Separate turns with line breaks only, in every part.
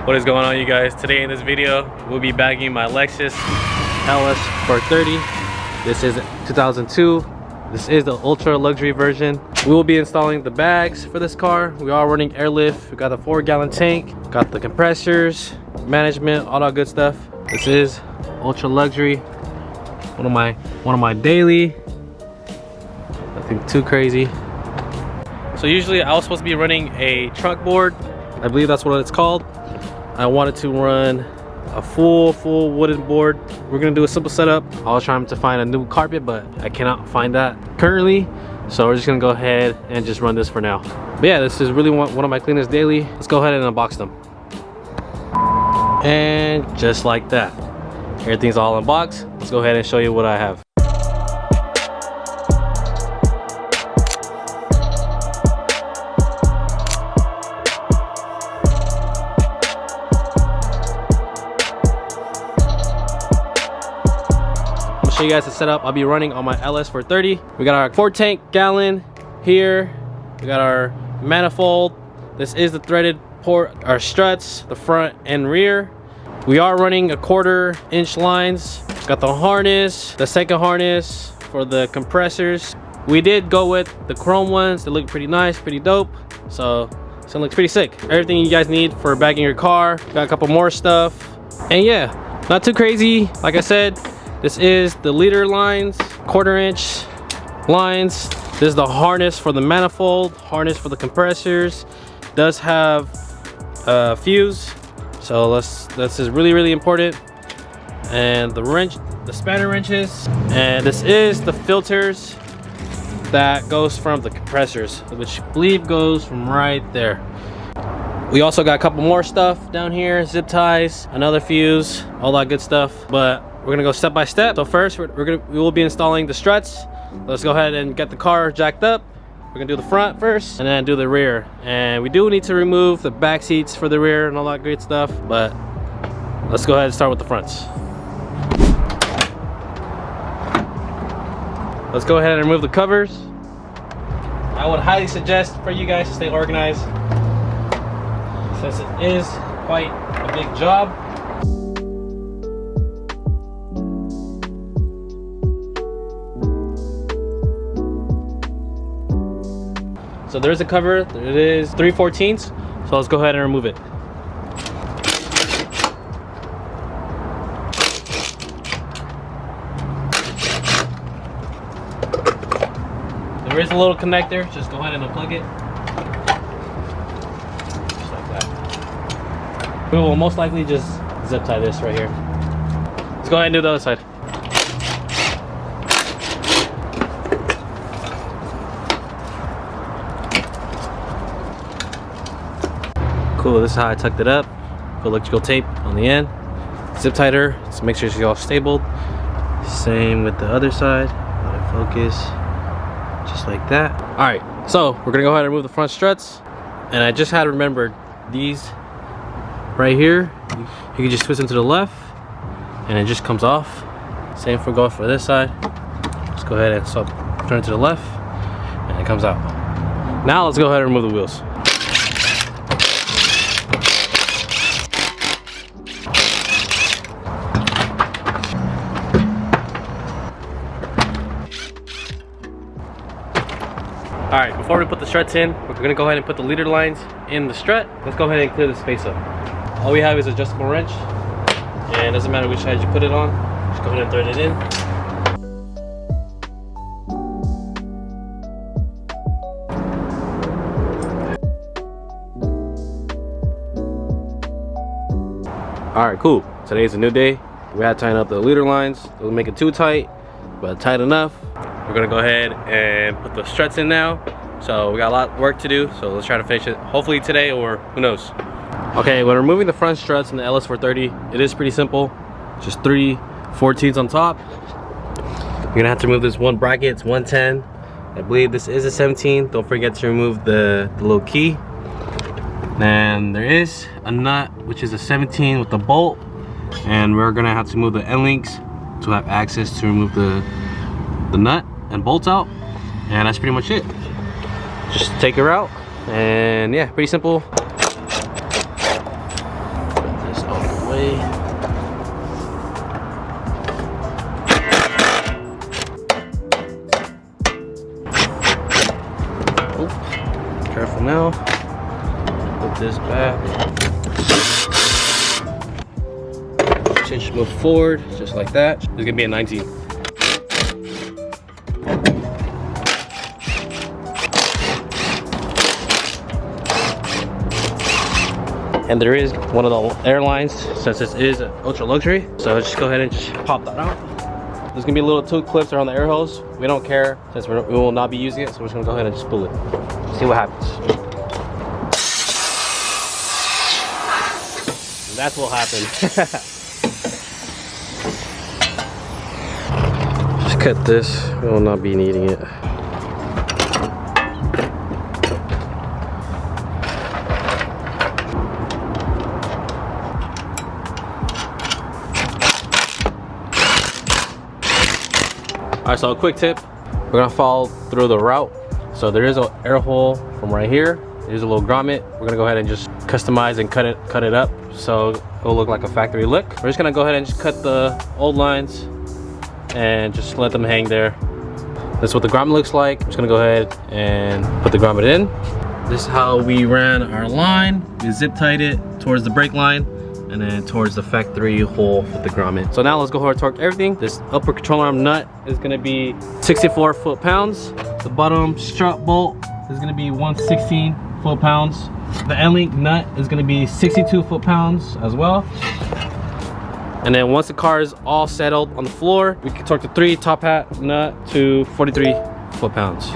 What is going on, you guys? Today in this video we'll be bagging my Lexus LS430. This is 2002. This is the Ultra Luxury version. We will be installing the bags for this car. We are running Airlift. We got the 4-gallon tank, got the compressors, management, all that good stuff. This is Ultra Luxury. One of my daily. Nothing too crazy. So usually I was supposed to be running a trunk board. I believe that's what it's called. I wanted to run a full wooden board. We're gonna do a simple setup. I was trying to find a new carpet, but I cannot find that currently. So we're just gonna go ahead and just run this for now. But yeah, this is really one of my cleanest daily. Let's go ahead and unbox them. And just like that, everything's all unboxed. Let's go ahead and show you what I have. Show you guys the setup I'll be running on my LS430. We got our 4-gallon here. We got our manifold. This is the threaded port, our struts, the front and rear. We are running a 1/4-inch lines. Got the harness, the second harness for the compressors. We did go with the chrome ones. They look pretty nice, pretty dope. So it looks pretty sick. Everything you guys need for bagging your car. Got a couple more stuff. And yeah, not too crazy. Like I said, this is the leader lines, 1/4-inch lines. This is the harness for the manifold, harness for the compressors. Does have a fuse, so this is really important. And the wrench, the spanner wrenches, and this is the filters that goes from the compressors, which I believe goes from right there. We also got a couple more stuff down here, zip ties, another fuse, all that good stuff. But we're gonna go step by step. So first, we will be installing the struts. Let's go ahead and get the car jacked up. We're gonna do the front first, and then do the rear. And we do need to remove the back seats for the rear and all that great stuff. But let's go ahead and start with the fronts. Let's go ahead and remove the covers. I would highly suggest for you guys to stay organized, since it is quite a big job. So there's a cover. It is 3/14. So let's go ahead and remove it. There is a little connector. Just go ahead and unplug it. Just like that. We will most likely just zip tie this right here. Let's go ahead and do the other side. Cool, this is how I tucked it up. Put electrical tape on the end. Zip tighter to make sure she's all stable. Same with the other side. Let it focus. Just like that. Alright, so we're gonna go ahead and remove the front struts. And I just had remembered these right here. You can just twist them to the left and it just comes off. Same for going for this side. Just go ahead and turn it to the left and it comes out. Now let's go ahead and remove the wheels. Alright, before we put the struts in, we're gonna go ahead and put the leader lines in the strut. Let's go ahead and clear the space up. All we have is adjustable wrench, and it doesn't matter which side you put it on, just go ahead and thread it in. Alright, cool. Today's a new day. We had to tighten up the leader lines. Don't make it too tight, but tight enough. We're gonna go ahead and put the struts in now. So we got a lot of work to do, so let's try to finish it hopefully today, or who knows. Okay, when removing the front struts in the LS430, it is pretty simple. Just 3/14 on top. You're gonna have to remove this one bracket. It's 110. I believe this is a 17. Don't forget to remove the little key. Then there is a nut, which is a 17 with the bolt, and we're gonna have to move the end links to have access to remove the nut and bolts out. And that's pretty much it. Just take her out, and yeah, pretty simple. this back. Cinch move forward, just like that. It's gonna be a 19. And there is one of the airlines, since this is an Ultra Luxury. So just go ahead and just pop that out. There's gonna be little two clips around the air hose. We don't care since we will not be using it, so we're just gonna go ahead and just pull it. See what happens. And that's what happened. Just cut this. We will not be needing it. Alright, so a quick tip, we're gonna follow through the route. So there is an air hole from right here. There's a little grommet. We're gonna go ahead and just customize and cut it up so it'll look like a factory look. We're just gonna go ahead and just cut the old lines and just let them hang there. That's what the grommet looks like. I'm just gonna go ahead and put the grommet in. This is how we ran our line. We zip tied it towards the brake line and then towards the factory hole with the grommet. So now let's go ahead and torque everything. This upper control arm nut is gonna be 64 foot-pounds. The bottom strut bolt is gonna be 116 foot-pounds. The end link nut is gonna be 62 foot-pounds as well. And then once the car is all settled on the floor, we can torque the 3 top hat nut to 43 foot-pounds.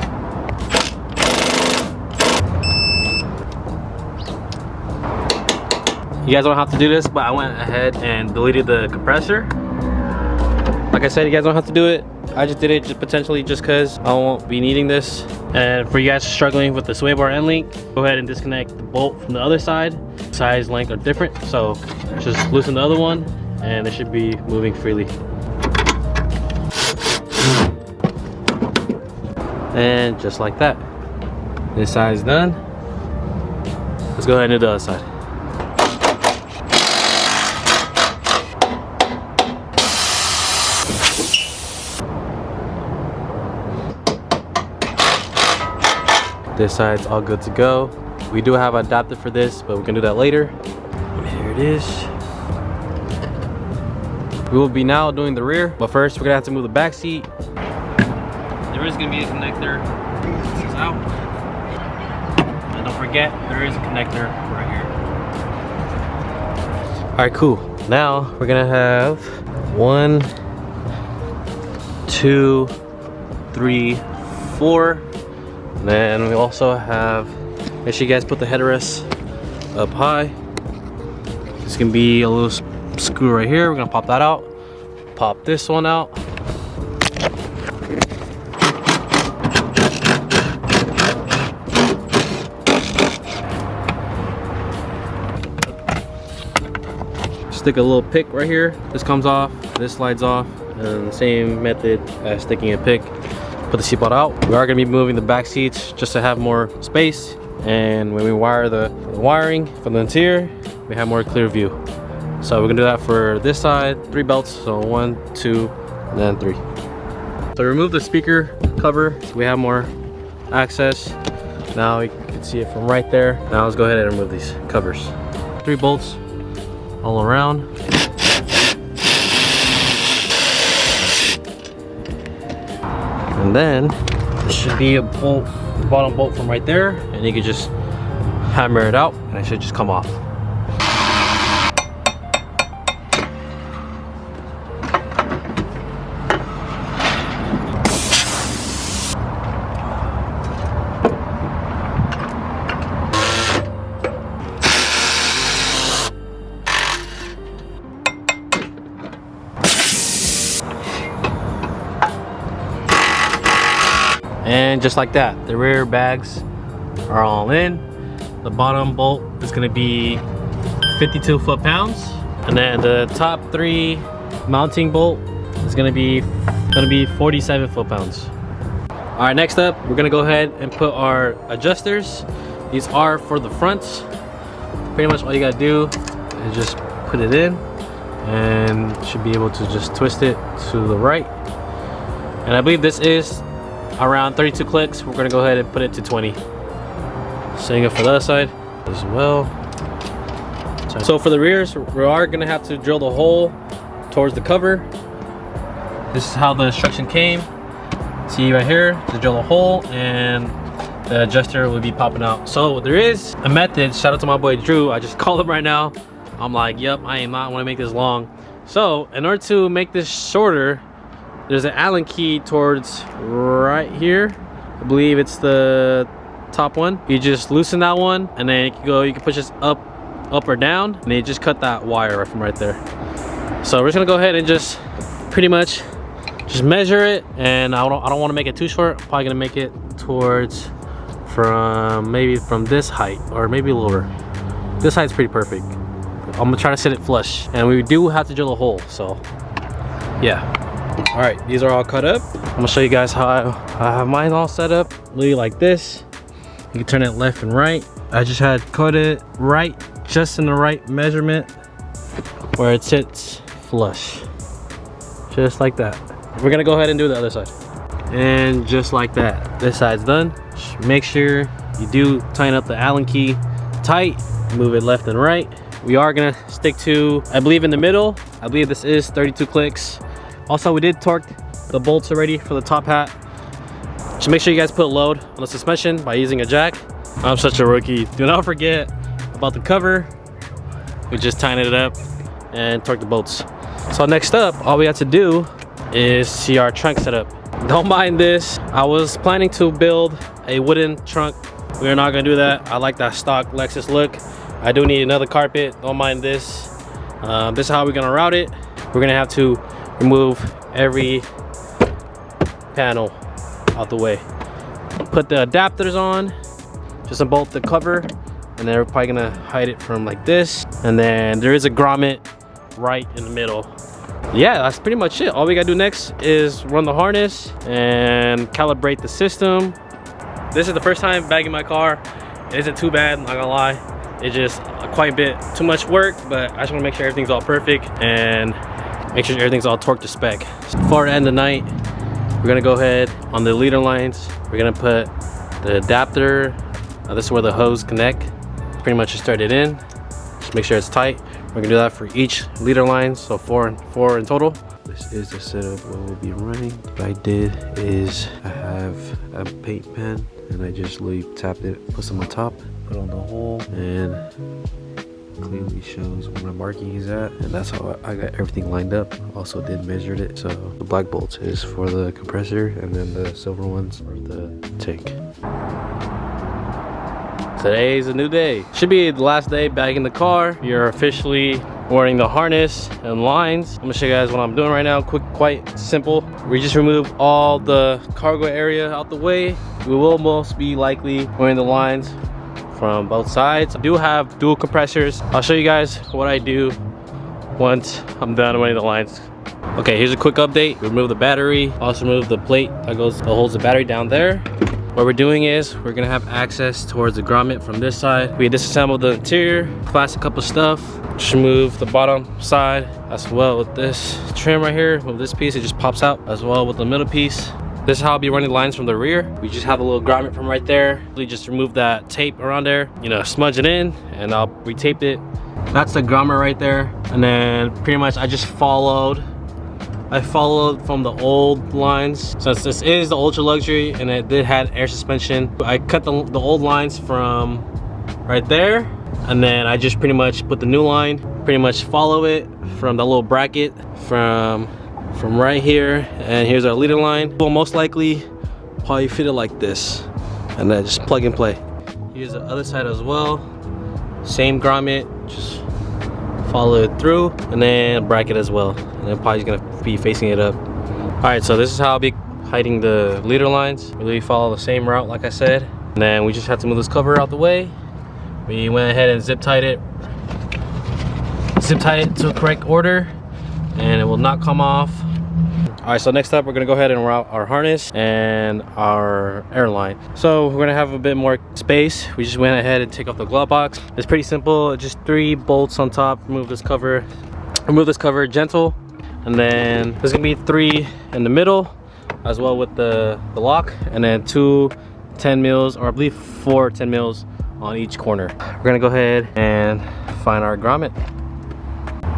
You guys don't have to do this, but I went ahead and deleted the compressor. Like I said, you guys don't have to do it. I just did it just potentially just because I won't be needing this. And for you guys struggling with the sway bar end link, go ahead and disconnect the bolt from the other side. Size, length are different, so just loosen the other one and it should be moving freely. And just like that, this side is done. Let's go ahead and do the other side. This side's all good to go. We do have an adapter for this, but we can do that later. Here it is. We will be now doing the rear, but first we're gonna have to move the back seat. There is gonna be a connector. This is out. And don't forget, there is a connector right here. All right, cool. Now we're gonna have 1, 2, 3, 4. And then we also have, make sure you guys put the headrest up high. This can be a little screw right here. We're gonna pop that out. Pop this one out. Stick a little pick right here. This comes off, this slides off, and the same method as sticking a pick. Put the seatbelt out. We are gonna be moving the back seats just to have more space. And when we wire the wiring from the interior, we have more clear view. So we're gonna do that for this side, 3 belts. So 1, 2, and then 3. So remove the speaker cover so we have more access. Now you can see it from right there. Now let's go ahead and remove these covers. 3 bolts all around. And then there should be a bolt, the bottom bolt from right there, and you can just hammer it out and it should just come off. And just like that, the rear bags are all in. The bottom bolt is gonna be 52 foot-pounds. And then the top 3 mounting bolt is gonna be 47 foot-pounds. All right, next up, we're gonna go ahead and put our adjusters. These are for the fronts. Pretty much all you gotta do is just put it in and should be able to just twist it to the right. And I believe this is around 32 clicks. We're gonna go ahead and put it to 20. Same for the other side. as well. So for the rears, we are gonna have to drill the hole towards the cover. This is how the instruction came. See right here, to drill a hole and the adjuster will be popping out. So there is a method. Shout out to my boy Drew. I just called him right now. I'm like, yep, I am not want to make this long. So in order to make this shorter, there's an Allen key towards right here. I believe it's the top one. You just loosen that one and then you can push this up or down, and you just cut that wire from right there. So we're just gonna go ahead and just pretty much just measure it, and I don't want to make it too short. I'm probably gonna make it towards maybe from this height or maybe lower. This height's pretty perfect. I'm gonna try to sit it flush, and we do have to drill a hole, so yeah. All right, these are all cut up. I'm gonna show you guys how I have mine all set up. Really like this. You can turn it left and right. I just had cut it right, just in the right measurement where it sits flush, just like that. We're gonna go ahead and do the other side, and just like that, this side's done. Just make sure you do tighten up the Allen key tight, move it left and right. We are gonna stick to, I believe, in the middle. I believe this is 32 clicks. Also, we did torque the bolts already for the top hat. Just make sure you guys put load on the suspension by using a jack. I'm such a rookie. Do not forget about the cover. We just tighten it up and torque the bolts. So next up, all we have to do is see our trunk setup. Don't mind this. I was planning to build a wooden trunk. We're not gonna do that. I like that stock Lexus look. I do need another carpet. Don't mind this. This is how we're gonna route it. We're gonna have to remove every panel out the way. Put the adapters on, just unbolt the cover, and then we're probably gonna hide it from like this. And then there is a grommet right in the middle. Yeah, that's pretty much it. All we gotta do next is run the harness and calibrate the system. This is the first time bagging my car. It isn't too bad, not gonna lie. It's just quite a bit too much work, but I just wanna make sure everything's all perfect and make sure everything's all torqued to spec. So before the end of the night, we're gonna go ahead on the leader lines. We're gonna put the adapter. This is where the hose connect. Pretty much just start it in. Just make sure it's tight. We're gonna do that for each leader line, so four in total. This is the setup what we'll be running. What I did is I have a paint pen and I just literally tapped it, put some on top, put on the hole, and clearly shows where my marking is at, and that's how I got everything lined up. Also did measured it. So the black bolts is for the compressor, and then the silver ones for the tank. Today's a new day. Should be the last day back in the car. You're officially wearing the harness and lines. I'm gonna show you guys what I'm doing right now. Quick, quite simple. We just remove all the cargo area out the way. We will most be likely wearing the lines from both sides. I do have dual compressors. I'll show you guys what I do once I'm done wearing the lines. Okay, here's a quick update. Remove the battery. Also remove the plate that holds the battery down there. What we're doing is we're gonna have access towards the grommet from this side. We disassembled the interior, plastic couple stuff. Just remove the bottom side as well with this trim right here. With this piece, it just pops out as well with the middle piece. This is how I'll be running lines from the rear. We just have a little grommet from right there. We just remove that tape around there, you know, smudge it in, and I'll retape it. That's the grommet right there. And then pretty much I followed from the old lines. Since this is the Ultra Luxury and it did have air suspension, I cut the old lines from right there, and then I just pretty much put the new line, pretty much follow it from the little bracket from right here, and here's our leader line. We'll most likely probably fit it like this, and then just plug and play. Here's the other side as well. Same grommet, just follow it through, and then bracket as well. And then probably gonna be facing it up. All right, so this is how I'll be hiding the leader lines. We follow the same route like I said. And then we just have to move this cover out the way. We went ahead and zip tied it to the correct order, and it will not come off. All right, so next up we're gonna go ahead and route our harness and our airline. So we're gonna have a bit more space. We just went ahead and take off the glove box. It's pretty simple, just 3 bolts on top. Remove this cover gentle, and then there's gonna be 3 in the middle as well with the lock, and then 2 10 mils, or I believe 4 10 mils on each corner. We're gonna go ahead and find our grommet.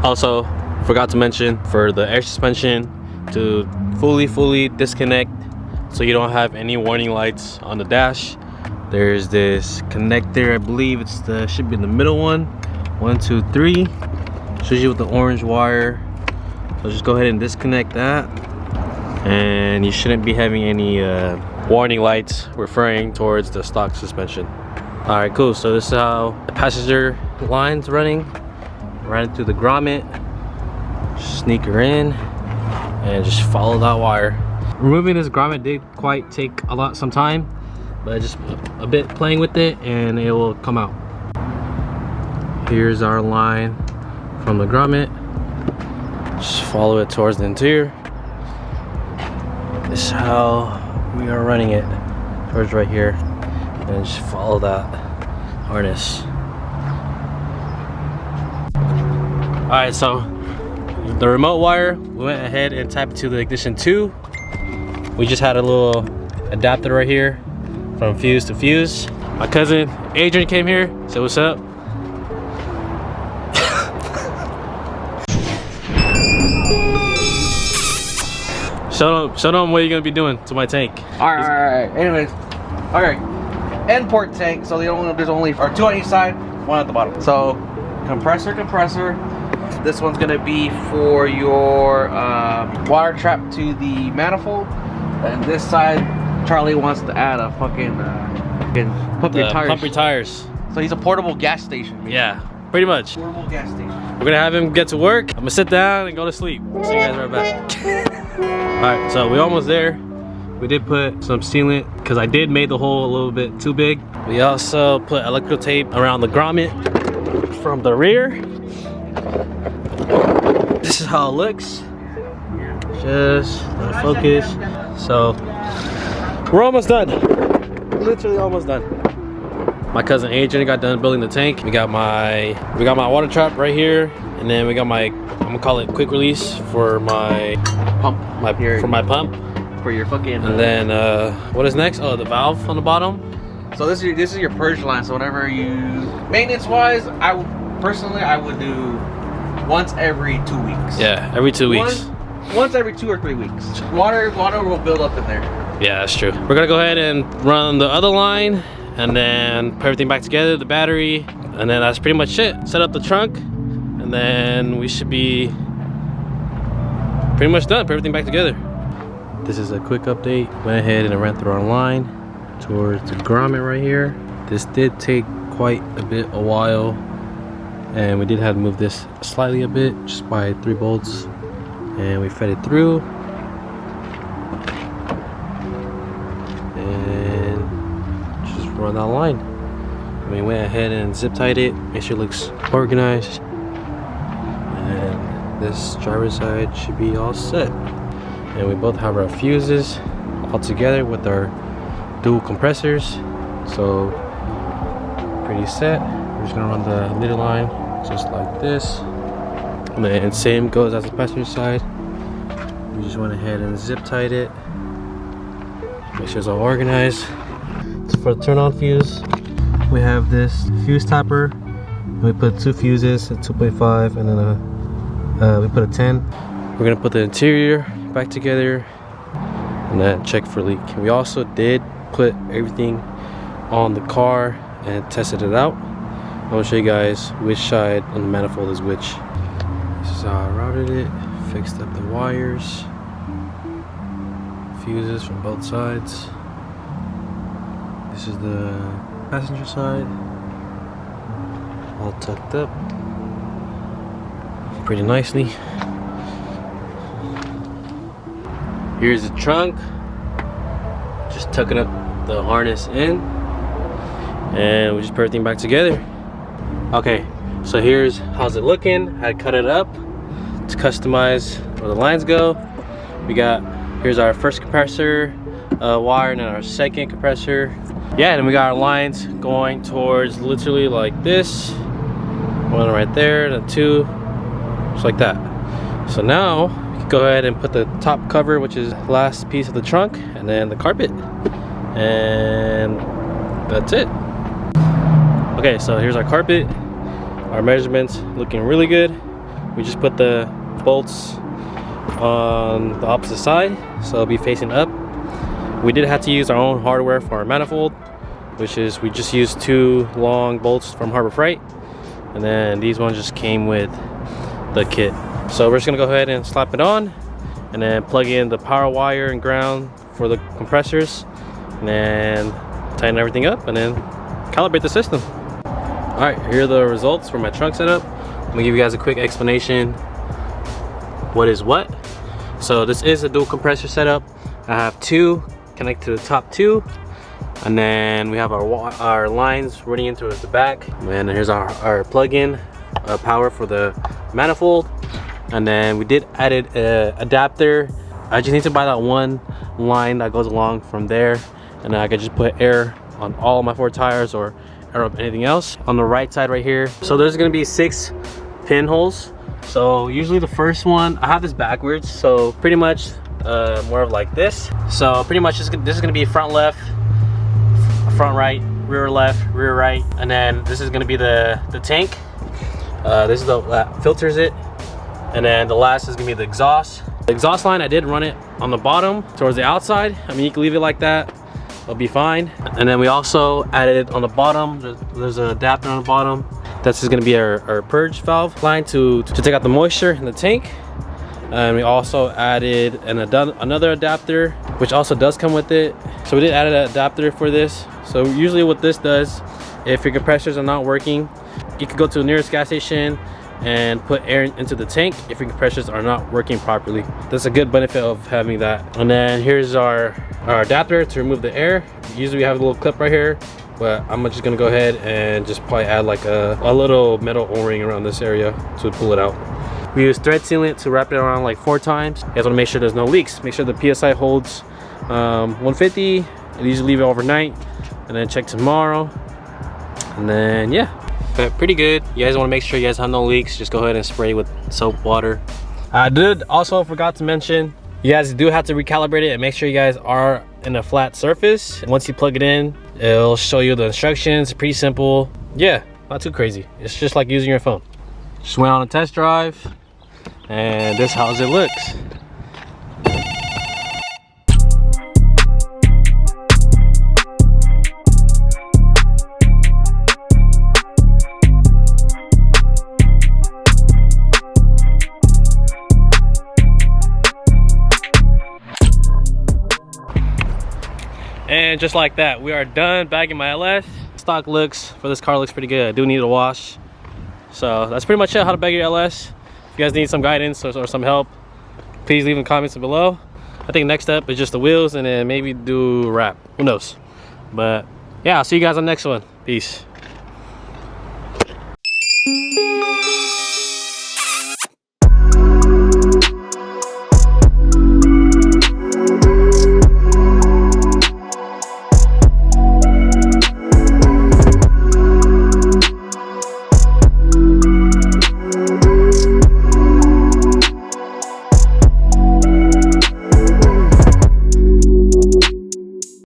Also, forgot to mention for the air suspension to fully disconnect so you don't have any warning lights on the dash. There's this connector, I believe it's the should be the middle one. 1, 2, 3. Shows you with the orange wire. So just go ahead and disconnect that, and you shouldn't be having any warning lights referring towards the stock suspension. All right, cool. So this is how the passenger line's running. Run it through the grommet, sneak her in, and just follow that wire. Removing this grommet did quite take some time, but just a bit playing with it and it will come out. Here's our line from the grommet. Just follow it towards the interior. This is how we are running it, towards right here, and just follow that harness. All right, so the remote wire, we went ahead and tapped to the ignition 2. We just had a little adapter right here from fuse to fuse. My cousin Adrian came here, said what's up. Show them what you're gonna be doing to my tank.
All right. Anyways, all right. End port tank. So there's only 2 on each side, 1 at the bottom. So compressor. This one's gonna be for your water trap to the manifold, and this side, Charlie wants to add a fucking pump your tires. So he's a portable gas station. Basically.
Yeah, pretty much.
Portable gas station.
We're gonna have him get to work. I'm gonna sit down and go to sleep. See you guys right back. Alright, so we're almost there. We did put some sealant because I did make the hole a little bit too big. We also put electrical tape around the grommet from the rear. This is how it looks. Just let it focus. So we're almost done. Literally almost done. My cousin Adrian got done building the tank. We got my water trap right here, and then we got my, I'm gonna call it quick release for my pump. For my pump.
For your fucking.
And then what is next? Oh, the valve on the bottom.
So this is your purge line. So whenever you maintenance wise, I would do once every 2 weeks.
Yeah, every 2 weeks.
Once every 2 or 3 weeks. Water will build up in there.
Yeah, that's true. We're gonna go ahead and run the other line, and then put everything back together, the battery, and then that's pretty much it. Set up the trunk, and then we should be pretty much done. Put everything back together. This is a quick update. Went ahead and ran through our line towards the grommet right here. This did take quite a while, and we did have to move this slightly a bit, just by 3 bolts, and we fed it through. And just run that line. We went ahead and zip tied it, make sure it looks organized, and this driver's side should be all set. And we both have our fuses all together with our dual compressors, so pretty set. We're just gonna run the middle line just like this, and then same goes as the passenger side. We just went ahead and zip tied it, make sure it's all organized. So for the turn on fuse, we have this fuse tapper. We put 2 fuses, a 2.5, and then we put a 10. We're gonna put the interior back together and then check for leak. We also did put everything on the car and tested it out. I'll show you guys which side on the manifold is which. This is how I routed it, fixed up the wires, fuses from both sides. This is the passenger side, all tucked up pretty nicely. Here's the trunk, just tucking up the harness in, and we just put everything back together. Okay, so here's how's it looking. I cut it up to customize where the lines go. Here's our first compressor wire, and then our second compressor. Yeah, and we got our lines going towards literally like this. One right there, and 2, just like that. So now we can go ahead and put the top cover, which is the last piece of the trunk, and then the carpet, and that's it. Okay, so here's our carpet. Our measurements looking really good. We just put the bolts on the opposite side, so it'll be facing up. We did have to use our own hardware for our manifold, which is we just used 2 long bolts from Harbor Freight, and then these ones just came with the kit. So we're just gonna go ahead and slap it on, and then plug in the power wire and ground for the compressors, and then tighten everything up, and then calibrate the system. All right, here are the results for my trunk setup. I'm gonna give you guys a quick explanation what is what. So this is a dual compressor setup. I have 2 connected to the top 2, and then we have our lines running into the back, and here's our plug-in power for the manifold. And then we did add an adapter. I just need to buy that one line that goes along from there, and then I could just put air on all my 4 tires or air up anything else. On the right side right here, so there's gonna be 6 pinholes. So usually the first one, I have this backwards, so pretty much more of like this. So pretty much this is gonna be front left, front right, rear left, rear right, and then this is gonna be the tank. This is that filters it, and then the last is gonna be the exhaust. The exhaust line, I did run it on the bottom towards the outside. I mean, you can leave it like that, it'll be fine. And then we also added on the bottom, there's an adapter on the bottom. This is gonna be our purge valve line to take out the moisture in the tank. And we also added another adapter, which also does come with it. So we did add an adapter for this. So usually what this does, if your compressors are not working, you can go to the nearest gas station and put air into the tank if your compressors are not working properly. That's a good benefit of having that. And then here's our adapter to remove the air. Usually we have a little clip right here, but I'm just gonna go ahead and just probably add like a little metal o-ring around this area to pull it out. We use thread sealant to wrap it around like 4 times. You guys wanna make sure there's no leaks. Make sure the PSI holds 150, and usually leave it overnight, and then check tomorrow. And then yeah, but pretty good. You guys wanna make sure you guys have no leaks, just go ahead and spray with soap water. I did also forgot to mention, you guys do have to recalibrate it and make sure you guys are in a flat surface. Once you plug it in, it'll show you the instructions. Pretty simple. Yeah, not too crazy. It's just like using your phone. Just went on a test drive, and this is how it looks. And just like that, we are done bagging my LS. Stock looks for this car looks pretty good. I do need a wash. So that's pretty much it, how to bag your LS. If you guys need some guidance or some help, please leave in the comments below. I think next up is just the wheels, and then maybe do a wrap. Who knows? But yeah, I'll see you guys on the next one. Peace.